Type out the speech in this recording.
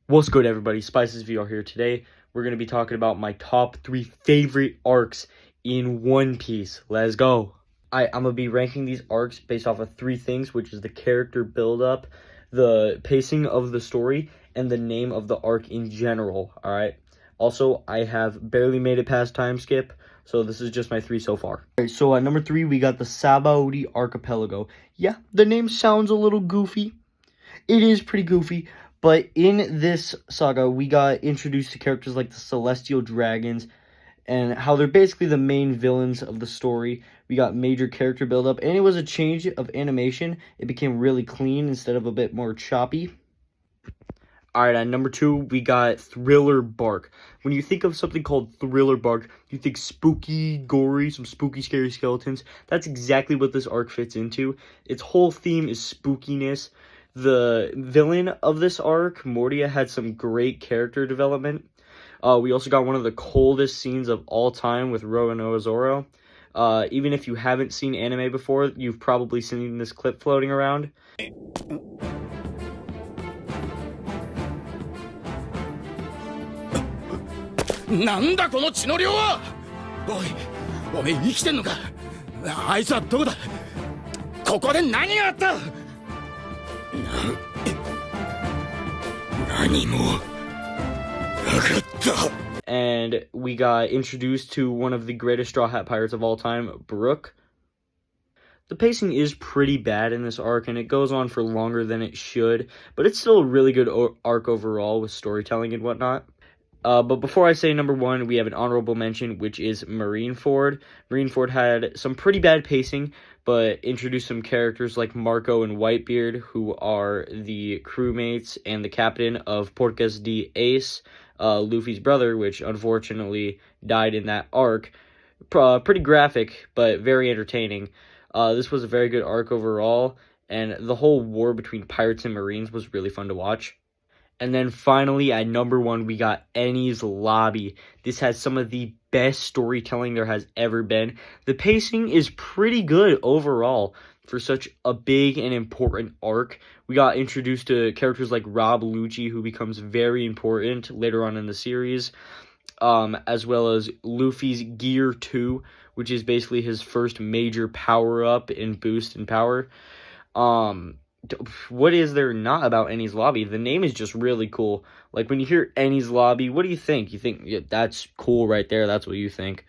What's good, everybody? Spices VR here. Today, we're going to be talking about my top 3 favorite arcs in One Piece. Let's go. I'm going to be ranking these arcs based off of 3 things, which is the character build-up, the pacing of the story, and the name of the arc in general, alright? Also, I have barely made it past time skip, so this is just my 3 so far. Alright, so at number 3, we got the Sabaody Archipelago. Yeah, the name sounds a little goofy. It is pretty goofy. But in this saga, we got introduced to characters like the Celestial Dragons and how they're basically the main villains of the story. We got major character buildup, and it was a change of animation. It became really clean instead of a bit more choppy. Alright, at number 2, we got Thriller Bark. When you think of something called Thriller Bark, you think spooky, gory, some spooky, scary skeletons. That's exactly what this arc fits into. Its whole theme is spookiness. The villain of this arc, Mortia, had some great character development. We also got one of the coldest scenes of all time with Roanoa Zoro. Even if you haven't seen anime before, you've probably seen this clip floating around. なんだこの血の量は。おい、おめえ生きてんのか。あいつはどこだ。ここで何があった。何もなかった。 And we got introduced to one of the greatest Straw Hat Pirates of all time, Brook. The pacing is pretty bad in this arc, and it goes on for longer than it should, but it's still a really good arc overall with storytelling and whatnot. But before I say number 1, we have an honorable mention, which is Marineford. Marineford had some pretty bad pacing, but introduced some characters like Marco and Whitebeard, who are the crewmates and the captain of Porcas de Ace, Luffy's brother, which unfortunately died in that arc. Pretty graphic, but very entertaining. This was a very good arc overall, and the whole war between pirates and marines was really fun to watch. And then finally, at number 1, we got Enies Lobby. This has some of the best storytelling there has ever been. The pacing is pretty good overall for such a big and important arc. We got introduced to characters like Rob Lucci, who becomes very important later on in the series, as well as Luffy's Gear 2, which is basically his first major power-up and boost in power. What is there not about Enies Lobby? The name is just really cool. Like, when you hear Enies Lobby, what do you think? You think, yeah, that's cool right there. That's what you think.